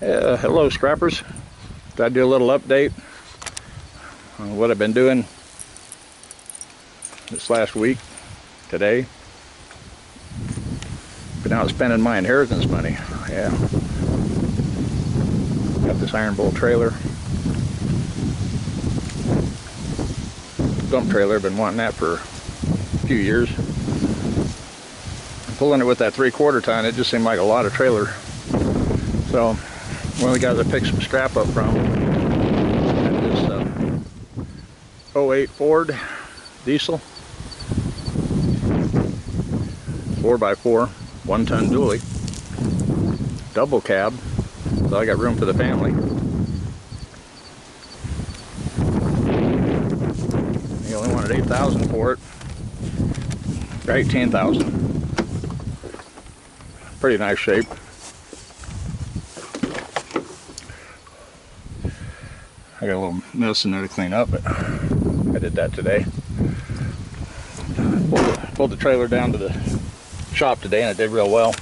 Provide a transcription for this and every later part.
Hello scrappers. Thought I'd do a little update on what I've been doing this last week, today. Been out spending my inheritance money. Yeah. Got this iron bowl trailer. Dump trailer, been wanting that for a few years. Pulling it with that 3/4 ton, it just seemed like a lot of trailer. So one of the guys I picked some strap up from had this 08 Ford diesel 4x4 1-ton dually, double cab, so I got room for the family. He only wanted $8,000 for it, or $18,000. Pretty nice shape. I got a little mess in there to clean up, but I did that today. Pulled the trailer down to the shop today and it did real well.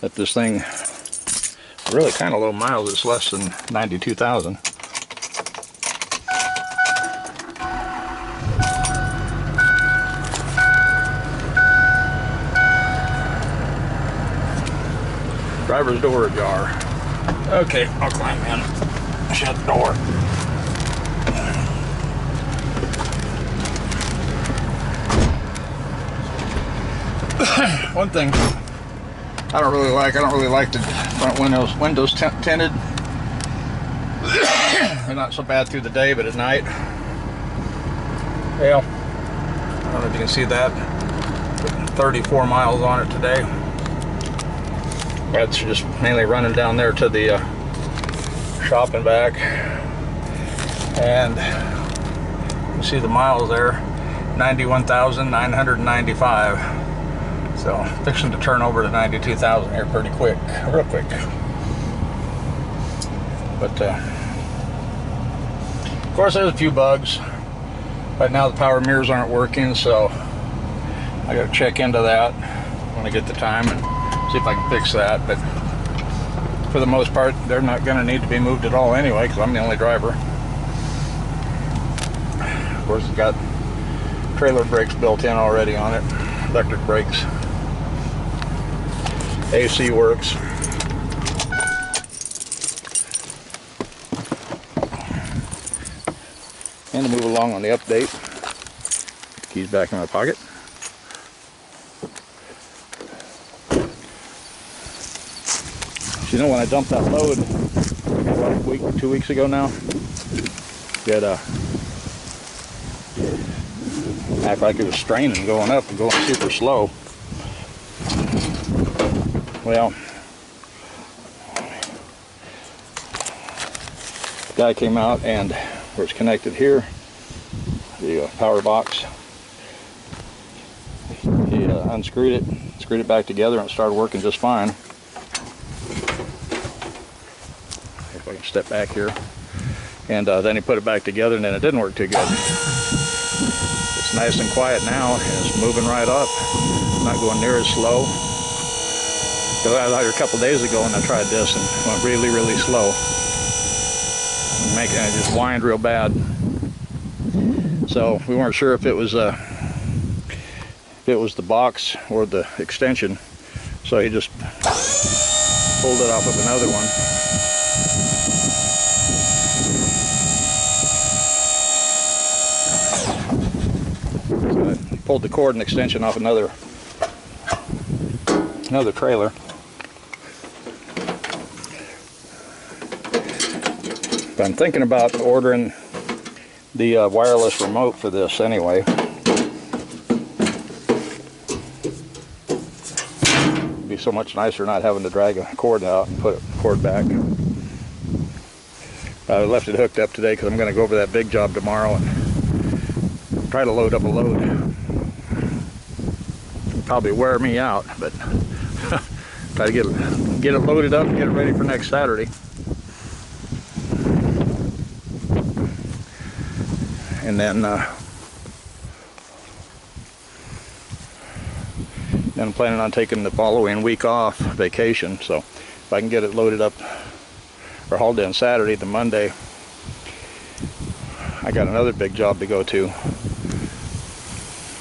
But this thing, really kind of low miles, it's less than 92,000. Driver's door ajar. Okay, I'll climb in. Shut the door. One thing I don't really like the front windows tinted. They're not so bad through the day, but at night, well, I don't know if you can see that. 34 miles on it today. That's just mainly running down there to the shop and back, and you see the miles there, 91,995. So fixing to turn over to 92,000 here pretty quick, real quick. But of course there's a few bugs. Right now the power mirrors aren't working, so I got to check into that when I get the time and see if I can fix that. But for the most part, they're not going to need to be moved at all anyway, because I'm the only driver. Of course, it's got trailer brakes built in already on it, electric brakes. AC works. And to move along on the update, keys back in my pocket. You know, when I dumped that load about a week, 2 weeks ago now, it acted like it was straining going up and going super slow. Well, the guy came out and where it's connected here, the power box, he unscrewed it, screwed it back together, and it started working just fine. If I can step back here, and then he put it back together, and then it didn't work too good. It's nice and quiet now, and it's moving right up, not going near as slow. Because I was out here a couple days ago and I tried this and it went really, really slow, making it just whined real bad. So we weren't sure if it was the box or the extension, so he just pulled it off of another one. Pulled the cord and extension off another trailer. But I'm thinking about ordering the wireless remote for this anyway. It'd be so much nicer not having to drag a cord out and put a cord back. I left it hooked up today because I'm going to go over that big job tomorrow and try to load up a load. Probably wear me out, but try to get it loaded up and get it ready for next Saturday. And then And I'm planning on taking the following week off vacation, so if I can get it loaded up or hauled in Saturday, the Monday, I got another big job to go to.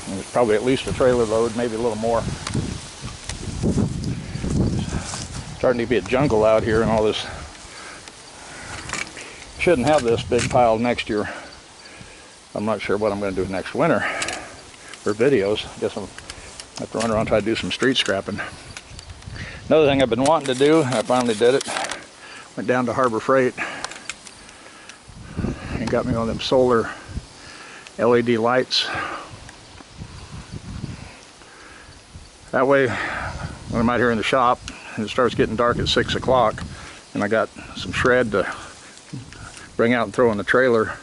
It's probably at least a trailer load, maybe a little more. Starting to be a jungle out here and all this. Shouldn't have this big pile next year. I'm not sure what I'm going to do next winter for videos. I guess I'm have to run around and try to do some street scrapping. Another thing I've been wanting to do, and I finally did it, went down to Harbor Freight and got me one of them solar LED lights. That way, when I'm out here in the shop and it starts getting dark at 6 o'clock and I got some shred to bring out and throw in the trailer,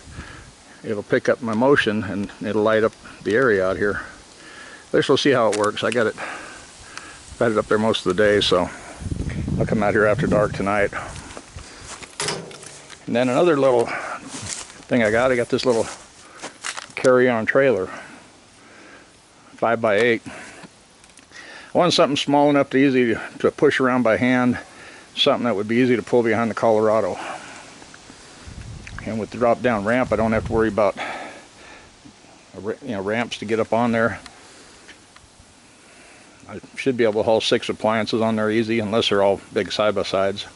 it'll pick up my motion and it'll light up the area out here. At least we'll see how it works. I got it up there most of the day, so I'll come out here after dark tonight. And then another little thing I got this little carry-on trailer, 5x8. I wanted something small enough to push around by hand, something that would be easy to pull behind the Colorado. And with the drop-down ramp, I don't have to worry about ramps to get up on there. I should be able to haul 6 appliances on there easy, unless they're all big side-by-sides.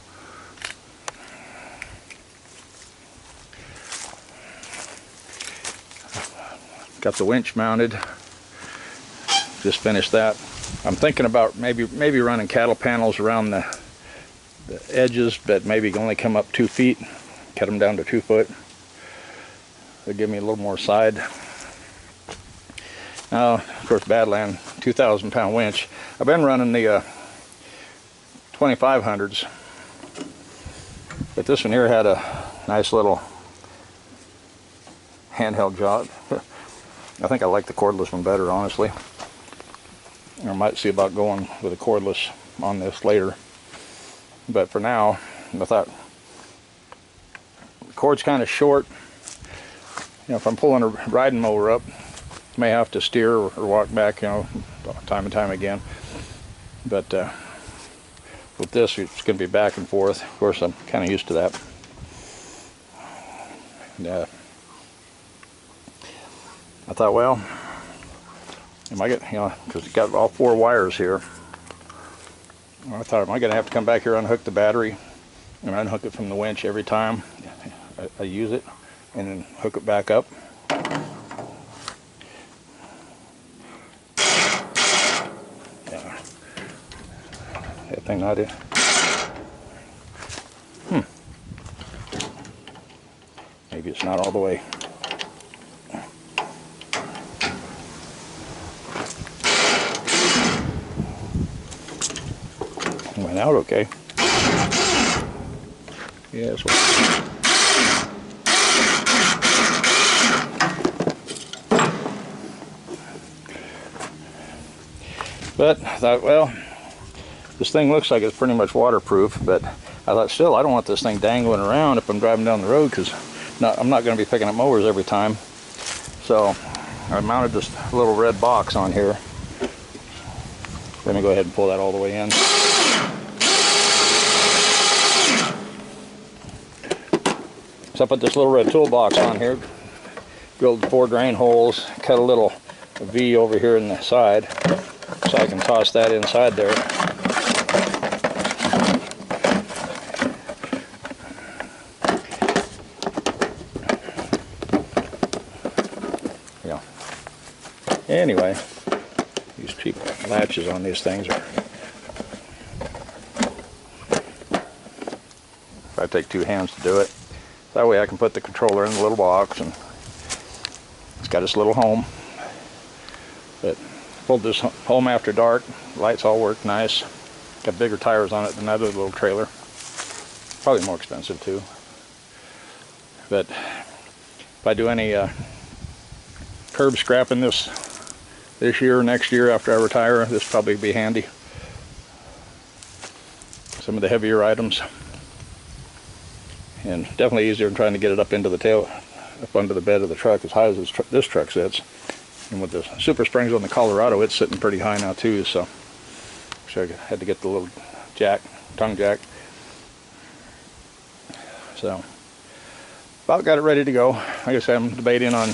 Got the winch mounted. Just finished that. I'm thinking about maybe running cattle panels around the edges, but maybe only come up 2 feet. Cut them down to 2 foot. They'll give me a little more side. Now, of course, Badland 2,000 pound winch. I've been running the 2500s, but this one here had a nice little handheld job. I think I like the cordless one better, honestly. I might see about going with a cordless on this later, but for now, I thought the cord's kind of short. If I'm pulling a riding mower up, I may have to steer or walk back, time and time again. But with this, it's going to be back and forth. Of course, I'm kind of used to that. And, I thought, well, because it's got all 4 wires here. I thought, am I going to have to come back here, unhook the battery, and unhook it from the winch every time I use it, and then hook it back up? Yeah. That thing not in. Maybe it's not all the way. Went out okay. Yes. But I thought, well, this thing looks like it's pretty much waterproof, but I thought still I don't want this thing dangling around if I'm driving down the road, because I'm not going to be picking up mowers every time. So I mounted this little red box on here. Let me go ahead and pull that all the way in. So I put this little red toolbox on here, drilled 4 drain holes, cut a little V over here in the side, so I can toss that inside there. Yeah. Anyway, these cheap latches on these things are. If I take 2 hands to do it. That way I can put the controller in the little box, and it's got its little home. But pulled this home after dark. Lights all work nice. Got bigger tires on it than that other little trailer. Probably more expensive too. But if I do any curb scrapping this year or next year after I retire, this will probably be handy. Some of the heavier items. And definitely easier than trying to get it up into the tail, up under the bed of the truck as high as this truck sits. And with the super springs on the Colorado, it's sitting pretty high now too, so Actually, I had to get the little jack, tongue jack. So, about got it ready to go. Like I said, I'm debating on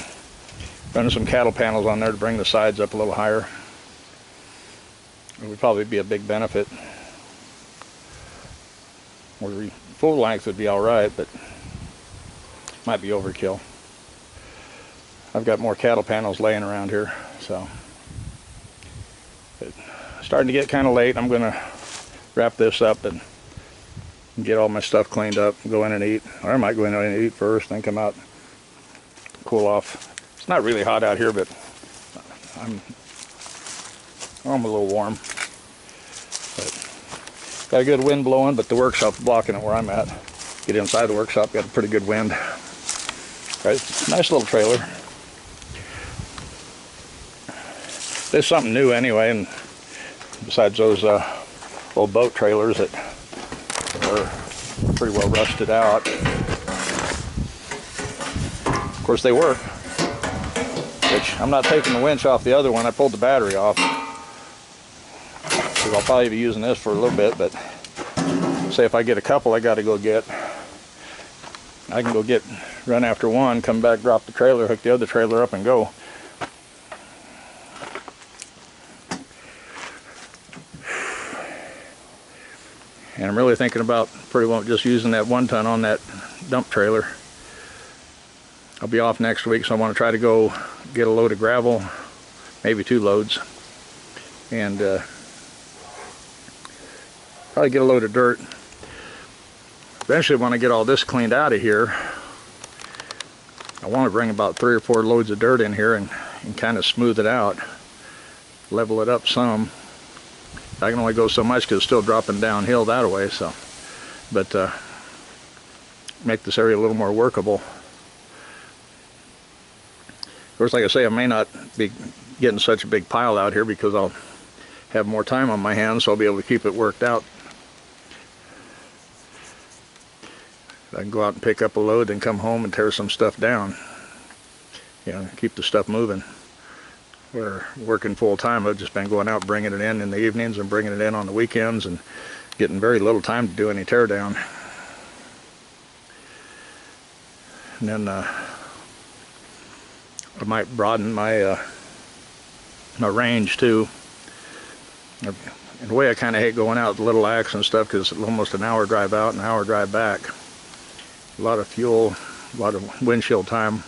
running some cattle panels on there to bring the sides up a little higher. It would probably be a big benefit. Or full length would be alright, but might be overkill. I've got more cattle panels laying around here, so. But starting to get kind of late. I'm going to wrap this up and get all my stuff cleaned up, go in and eat. Or I might go in and eat first, then come out, cool off. It's not really hot out here, but I'm a little warm. But got a good wind blowing, but the workshop's blocking it where I'm at. Get inside the workshop, got a pretty good wind. Right, nice little trailer. There's something new anyway, and besides those old boat trailers that are pretty well rusted out. Of course they work, which I'm not taking the winch off the other one. I pulled the battery off, because I'll probably be using this for a little bit, but say if I get a couple, I got to go get, I can go get, run after one, come back, drop the trailer, hook the other trailer up and go. And I'm really thinking about pretty well just using that 1 ton on that dump trailer. I'll be off next week, so I want to try to go get a load of gravel, maybe 2 loads, and probably get a load of dirt. Eventually, when I get all this cleaned out of here, I want to bring about 3 or 4 loads of dirt in here and kind of smooth it out, level it up some. I can only go so much because it's still dropping downhill that way, so, but make this area a little more workable. Of course, like I say, I may not be getting such a big pile out here because I'll have more time on my hands, so I'll be able to keep it worked out. I can go out and pick up a load and come home and tear some stuff down. You know, keep the stuff moving. We're working full time. I've just been going out bringing it in the evenings and bringing it in on the weekends and getting very little time to do any tear down. And then I might broaden my my range too. In a way, I kind of hate going out with Little Axe and stuff because it's almost an hour drive out and an hour drive back. A lot of fuel, a lot of windshield time.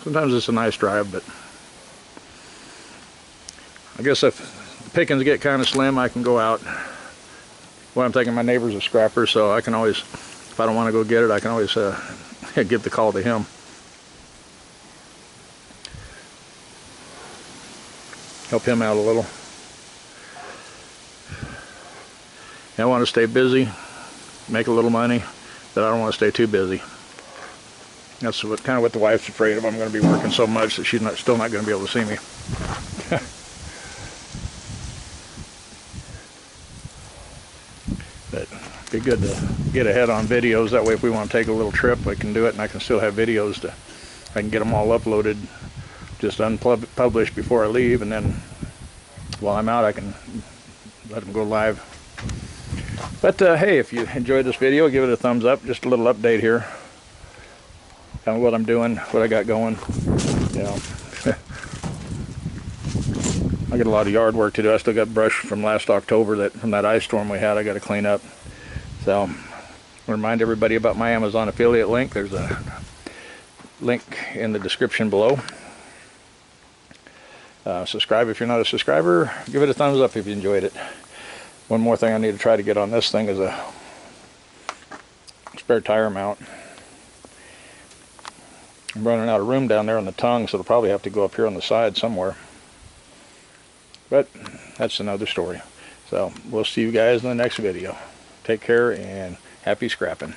Sometimes it's a nice drive, but I guess if the pickings get kind of slim, I can go out. Well, I'm thinking my neighbor's a scrapper, so I can always, if I don't want to go get it, I can always give the call to him. Help him out a little. I want to stay busy, make a little money, but I don't want to stay too busy. That's kind of what the wife's afraid of. I'm going to be working so much that she's still not going to be able to see me. But it'd be good to get ahead on videos. That way, if we want to take a little trip, I can do it, and I can still have videos I can get them all uploaded, just unpublished before I leave, and then while I'm out, I can let them go live. But hey, if you enjoyed this video, give it a thumbs up. Just a little update here. Kind of what I'm doing, what I got going. You know, I got a lot of yard work to do. I still got brush from last October from that ice storm we had. I got to clean up. So, I want to remind everybody about my Amazon affiliate link. There's a link in the description below. Subscribe if you're not a subscriber. Give it a thumbs up if you enjoyed it. One more thing I need to try to get on this thing is a spare tire mount. I'm running out of room down there on the tongue, so it'll probably have to go up here on the side somewhere. But that's another story. So we'll see you guys in the next video. Take care and happy scrapping.